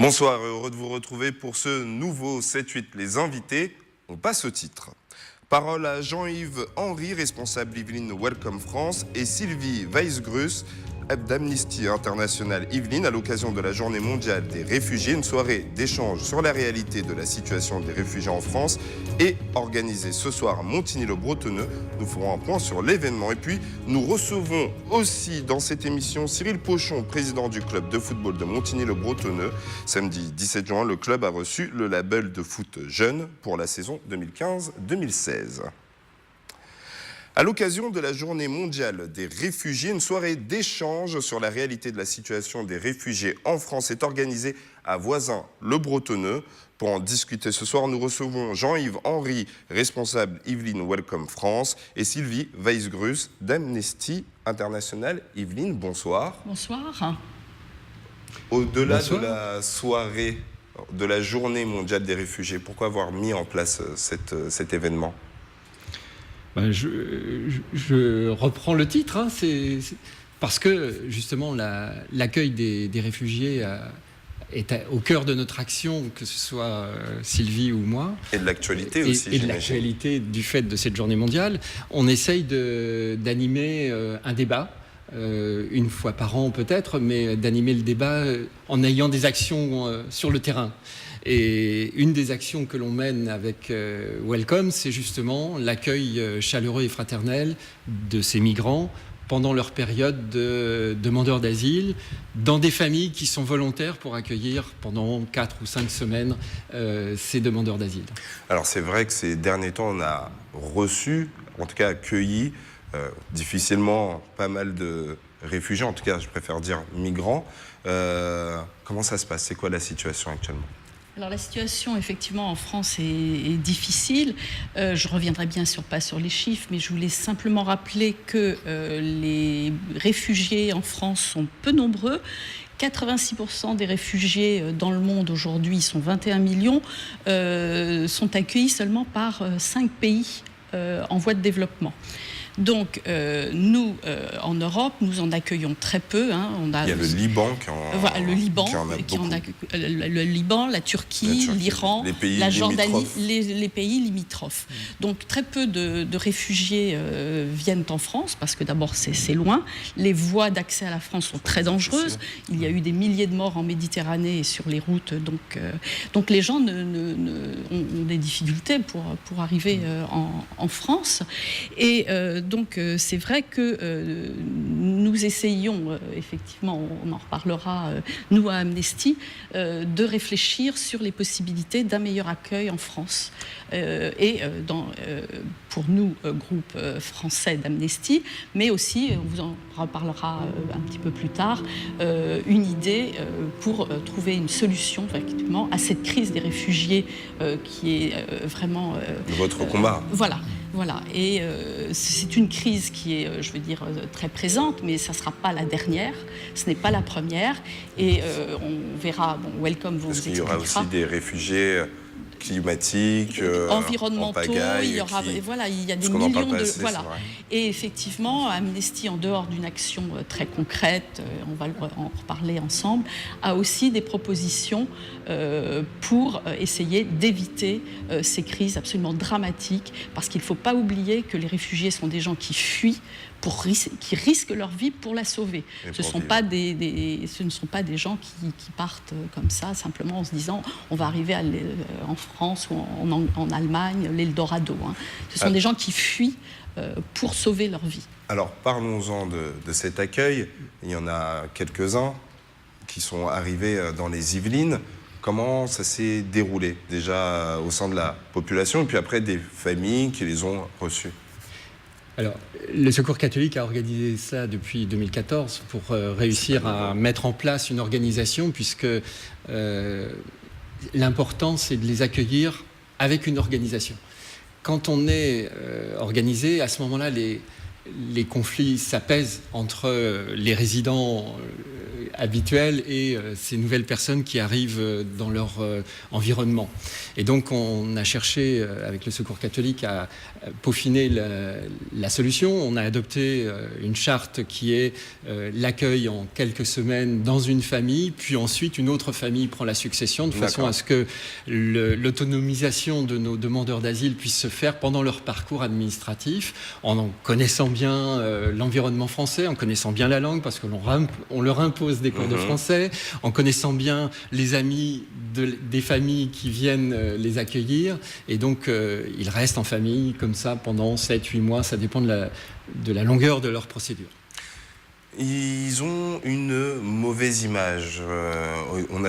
Bonsoir, heureux de vous retrouver pour ce nouveau 7-8. Les invités, on passe au titre. Parole à Jean-Yves Henry, responsable Yvelines Welcome France, et Sylvie Weisgrus d'Amnesty International Yvelines à l'occasion de la Journée mondiale des réfugiés. Une soirée d'échange sur la réalité de la situation des réfugiés en France est organisée ce soir à Montigny-le-Bretonneux. Nous ferons un point sur l'événement. Et puis, nous recevons aussi dans cette émission Cyril Pochon, président du club de football de Montigny-le-Bretonneux. Samedi 17 juin, le club a reçu le label de foot jeune pour la saison 2015-2016. À l'occasion de la Journée mondiale des réfugiés, une soirée d'échange sur la réalité de la situation des réfugiés en France est organisée à Voisins-le-Bretonneux. Pour en discuter ce soir, nous recevons Jean-Yves Henry, responsable Yvelines Welcome France, et Sylvie Weisgrus d'Amnesty International Yvelines. Bonsoir. Bonsoir. Au-delà de la soirée de la Journée mondiale des réfugiés, pourquoi avoir mis en place cet événement ? Je reprends le titre, c'est parce que justement l'accueil des réfugiés est au cœur de notre action, que ce soit Sylvie ou moi. Et de l'actualité aussi, et de l'actualité du fait de cette journée mondiale. On essaye d'animer un débat, une fois par an peut-être, mais d'animer le débat en ayant des actions sur le terrain. Et une des actions que l'on mène avec Welcome, c'est justement l'accueil chaleureux et fraternel de ces migrants pendant leur période de demandeurs d'asile, dans des familles qui sont volontaires pour accueillir pendant 4 ou 5 semaines ces demandeurs d'asile. Alors c'est vrai que ces derniers temps, on a reçu, en tout cas accueilli, difficilement pas mal de réfugiés, en tout cas je préfère dire migrants. Comment ça se passe? C'est quoi la situation actuellement? Alors la situation effectivement en France est difficile. Je reviendrai bien sûr pas sur les chiffres, mais je voulais simplement rappeler que les réfugiés en France sont peu nombreux. 86% des réfugiés dans le monde aujourd'hui, sont 21 millions, sont accueillis seulement par 5 pays en voie de développement. Donc, nous, en Europe, nous en accueillons très peu. Il y a le Liban qui le Liban, la Turquie, l'Iran, la Jordanie, les pays limitrophes. Donc, très peu de réfugiés viennent en France, parce que d'abord, c'est loin. Les voies d'accès à la France sont très dangereuses. Il y a eu des milliers de morts en Méditerranée et sur les routes. Donc les gens ont des difficultés pour arriver en France. Et donc c'est vrai que nous essayons, effectivement, on en reparlera, nous à Amnesty, de réfléchir sur les possibilités d'un meilleur accueil en France. Pour nous, groupe français d'Amnesty, mais aussi, on vous en reparlera un petit peu plus tard, une idée pour trouver une solution effectivement à cette crise des réfugiés qui est vraiment... votre combat. Voilà, et c'est une crise qui est, je veux dire, très présente, mais ça ne sera pas la dernière, ce n'est pas la première, et on verra, Welcome vous expliquera. Il y aura aussi des réfugiés climatiques, environnementaux, il y aura, il y a des millions de... Voilà. Et effectivement, Amnesty, en dehors d'une action très concrète, on va en reparler ensemble, a aussi des propositions pour essayer d'éviter ces crises absolument dramatiques, parce qu'il ne faut pas oublier que les réfugiés sont des gens qui fuient, qui risquent leur vie pour la sauver. Ce ne sont pas des gens qui partent comme ça, simplement en se disant on va arriver en France ou en Allemagne, l'Eldorado. Ce sont des gens qui fuient pour sauver leur vie. Alors parlons-en de cet accueil. Il y en a quelques-uns qui sont arrivés dans les Yvelines. Comment ça s'est déroulé déjà au sein de la population et puis après des familles qui les ont reçus? Alors, le Secours catholique a organisé ça depuis 2014 pour réussir à mettre en place une organisation, puisque l'important, c'est de les accueillir avec une organisation. Quand on est organisé, à ce moment-là, les conflits s'apaisent entre les résidents habituels et ces nouvelles personnes qui arrivent dans leur environnement. Et donc on a cherché avec le Secours catholique à peaufiner la solution. On a adopté une charte qui est l'accueil en quelques semaines dans une famille, puis ensuite une autre famille prend la succession, de façon à ce que l'autonomisation de nos demandeurs d'asile puisse se faire pendant leur parcours administratif, en connaissant bien l'environnement français, en connaissant bien la langue, parce qu'on leur impose des cours de français, en connaissant bien les amis des familles qui viennent les accueillir. Et donc, ils restent en famille comme ça pendant 7-8 mois, ça dépend de la longueur de leur procédure. Ils ont une mauvaise image. On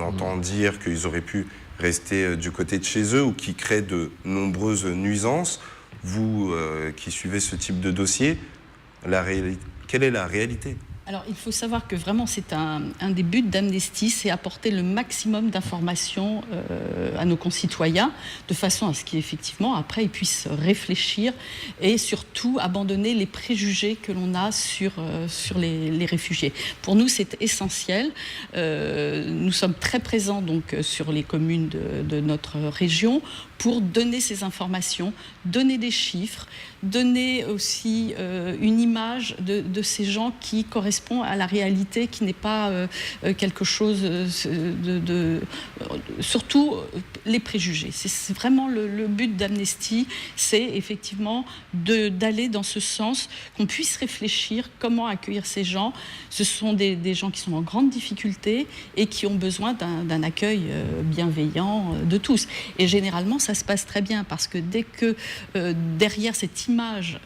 entend dire qu'ils auraient pu rester du côté de chez eux ou qui créent de nombreuses nuisances. Vous qui suivez ce type de dossier, quelle est la réalité ? Alors, il faut savoir que vraiment, c'est un des buts d'Amnesty, c'est apporter le maximum d'informations à nos concitoyens, de façon à ce qu'effectivement, après, ils puissent réfléchir et surtout abandonner les préjugés que l'on a sur les réfugiés. Pour nous, c'est essentiel. Nous sommes très présents donc, sur les communes de notre région pour donner ces informations, donner des chiffres, donner aussi une image de ces gens qui correspondent à la réalité, qui n'est pas quelque chose surtout les préjugés. C'est vraiment le but d'Amnesty, c'est effectivement d'aller dans ce sens, qu'on puisse réfléchir comment accueillir ces gens. Ce sont des gens qui sont en grande difficulté et qui ont besoin d'un accueil bienveillant de tous. Et généralement, ça se passe très bien, parce que dès que derrière cette image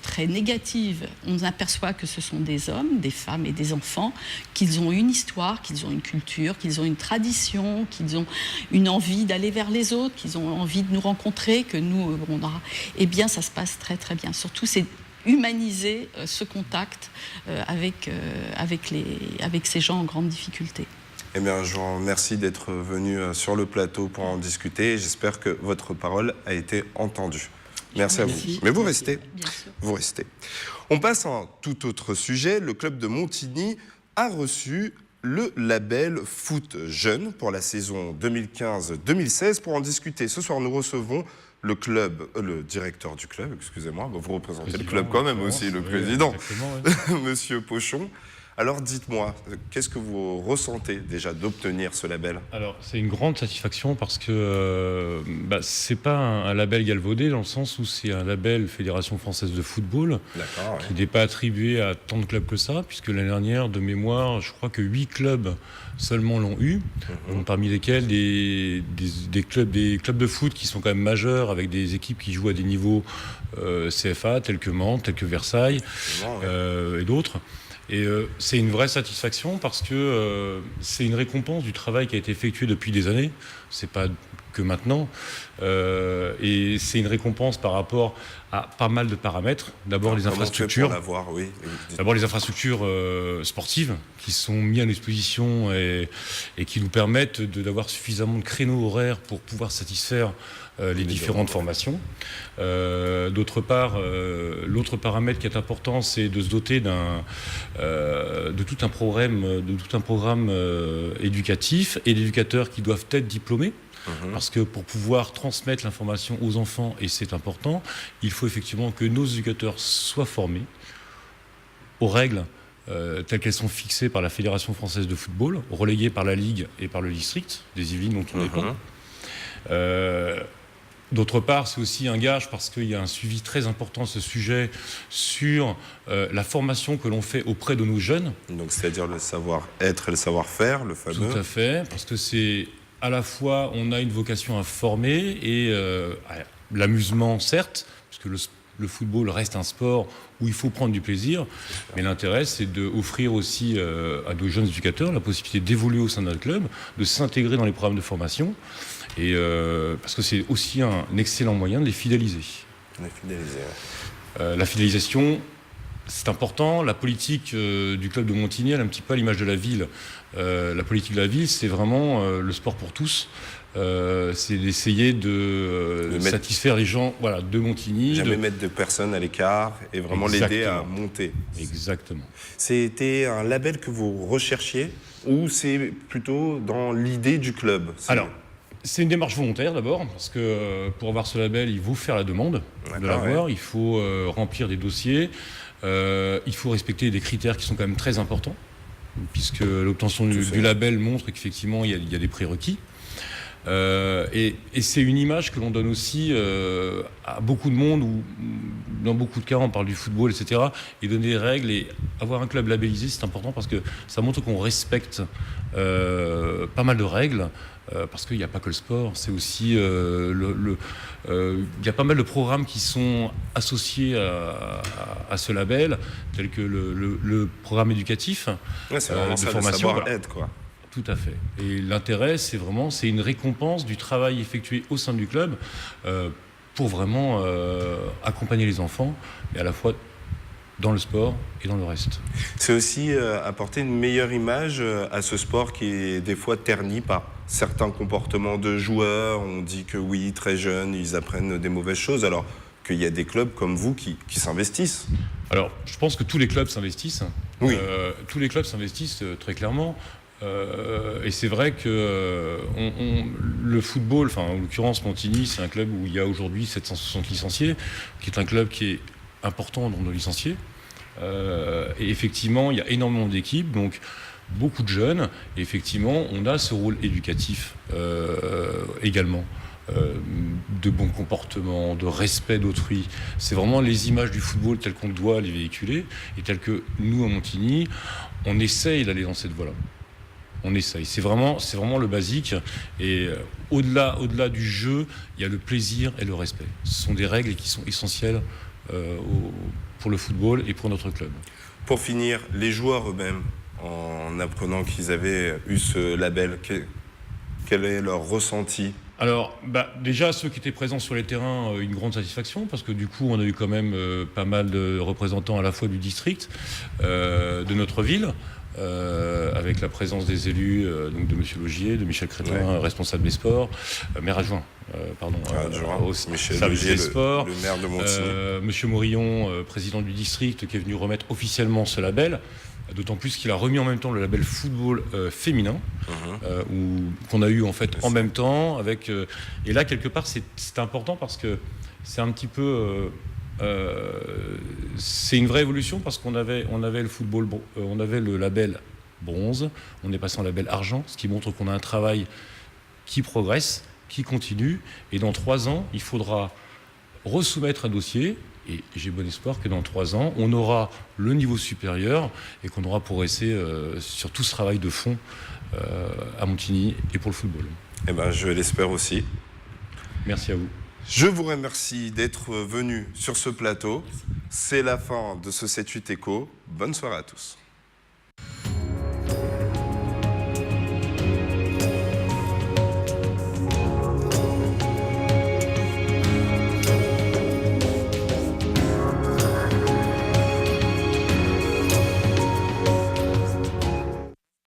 très négative, on aperçoit que ce sont des hommes, des femmes et des enfants, qu'ils ont une histoire, qu'ils ont une culture, qu'ils ont une tradition, qu'ils ont une envie d'aller vers les autres, qu'ils ont envie de nous rencontrer, que nous, eh bien, ça se passe très très bien. Surtout, c'est humaniser ce contact avec ces gens en grande difficulté. Eh bien, je vous remercie d'être venu sur le plateau pour en discuter. J'espère que votre parole a été entendue. Merci à vous. Mais vous restez. Vous restez. On passe à un tout autre sujet. Le club de Montigny a reçu le label Foot Jeune pour la saison 2015-2016. Pour en discuter, ce soir, nous recevons le directeur du club, excusez-moi, vous représentez le club quand même aussi, le président, Monsieur Pochon. Alors dites-moi, qu'est-ce que vous ressentez déjà d'obtenir ce label ? Alors c'est une grande satisfaction parce que c'est pas un label galvaudé, dans le sens où c'est un label Fédération Française de Football qui n'est pas attribué à tant de clubs que ça, puisque l'année dernière, de mémoire, je crois que 8 clubs seulement l'ont eu, donc, parmi lesquels des clubs de foot qui sont quand même majeurs, avec des équipes qui jouent à des niveaux CFA, tels que Mantes, tels que Versailles et d'autres. Et c'est une vraie satisfaction parce que c'est une récompense du travail qui a été effectué depuis des années. C'est pas que maintenant. Et c'est une récompense par rapport à pas mal de paramètres. D'abord les infrastructures. D'abord les infrastructures sportives qui sont mises à disposition et qui nous permettent d'avoir suffisamment de créneaux horaires pour pouvoir satisfaire les différentes formations. D'autre part, l'autre paramètre qui est important, c'est de se doter de tout un programme éducatif et d'éducateurs qui doivent être diplômés. Parce que pour pouvoir transmettre l'information aux enfants, et c'est important, il faut effectivement que nos éducateurs soient formés aux règles telles qu'elles sont fixées par la Fédération Française de Football, relayées par la Ligue et par le district des Yvelines dont on dépend. D'autre part, c'est aussi un gage parce qu'il y a un suivi très important de ce sujet sur la formation que l'on fait auprès de nos jeunes. Donc, c'est-à-dire le savoir-être et le savoir-faire, le fameux. Tout à fait, parce que c'est à la fois, on a une vocation à former et l'amusement, certes, parce que le football reste un sport où il faut prendre du plaisir, mais l'intérêt, c'est d'offrir aussi à nos jeunes éducateurs la possibilité d'évoluer au sein d'un club, de s'intégrer dans les programmes de formation, et parce que c'est aussi un excellent moyen de les fidéliser. La fidélisation, c'est important. La politique du club de Montigny, elle est un petit peu à l'image de la ville. La politique de la ville, c'est vraiment le sport pour tous. c'est d'essayer de satisfaire les gens de Montigny. Jamais mettre de personnes à l'écart et vraiment l'aider à monter. Exactement. C'était un label que vous recherchiez ou c'est plutôt dans l'idée du club? Alors, c'est une démarche volontaire d'abord, parce que pour avoir ce label, il faut faire la demande de l'avoir, il faut remplir des dossiers, il faut respecter des critères qui sont quand même très importants, puisque l'obtention du label montre qu'effectivement il y a des prérequis. Et c'est une image que l'on donne aussi à beaucoup de monde, où dans beaucoup de cas on parle du football, etc. Et donner des règles et avoir un club labellisé, c'est important parce que ça montre qu'on respecte pas mal de règles. Parce qu'il n'y a pas que le sport, c'est aussi il y a pas mal de programmes qui sont associés à ce label, tels que le programme éducatif c'est vraiment de ça, formation. Le savoir-être, quoi. Tout à fait. Et l'intérêt, c'est une récompense du travail effectué au sein du club pour vraiment accompagner les enfants, mais à la fois dans le sport et dans le reste. C'est aussi apporter une meilleure image à ce sport qui est des fois terni par certains comportements de joueurs. On dit que oui, très jeunes, ils apprennent des mauvaises choses, alors qu'il y a des clubs comme vous qui s'investissent. Alors, je pense que tous les clubs s'investissent. Oui. Tous les clubs s'investissent très clairement. Et c'est vrai que le football, en l'occurrence Montigny, c'est un club où il y a aujourd'hui 760 licenciés, qui est un club qui est important dans nos licenciés. Et effectivement, il y a énormément d'équipes, donc beaucoup de jeunes. Et effectivement, on a ce rôle éducatif également, de bon comportement, de respect d'autrui. C'est vraiment les images du football telles qu'on doit les véhiculer et telles que nous, à Montigny, on essaye d'aller dans cette voie-là. On essaye. C'est vraiment le basique. Et au-delà du jeu, il y a le plaisir et le respect. Ce sont des règles qui sont essentielles pour le football et pour notre club. Pour finir, les joueurs eux-mêmes, en apprenant qu'ils avaient eu ce label, quel est leur ressenti? Alors, déjà, ceux qui étaient présents sur les terrains, une grande satisfaction, parce que du coup, on a eu quand même pas mal de représentants à la fois du district, de notre ville, avec la présence des élus, donc de M. Logier, de Michel Crétin, responsable des sports, maire adjoint, au Michel service Logier, des sports, le maire de Montigny. M. Morillon, président du district, qui est venu remettre officiellement ce label. D'autant plus qu'il a remis en même temps le label football féminin, qu'on a eu en fait en même temps. Et là, quelque part, c'est important parce que c'est un petit peu... c'est une vraie évolution parce qu'on avait le football, on avait le label bronze, on est passé en label argent, ce qui montre qu'on a un travail qui progresse, qui continue. Et dans 3 ans, il faudra resoumettre un dossier. Et j'ai bon espoir que dans 3 ans, on aura le niveau supérieur et qu'on aura progressé sur tout ce travail de fond à Montigny et pour le football. Eh ben, je l'espère aussi. Merci à vous. Je vous remercie d'être venu sur ce plateau. C'est la fin de ce 7-8 Écho. Bonne soirée à tous.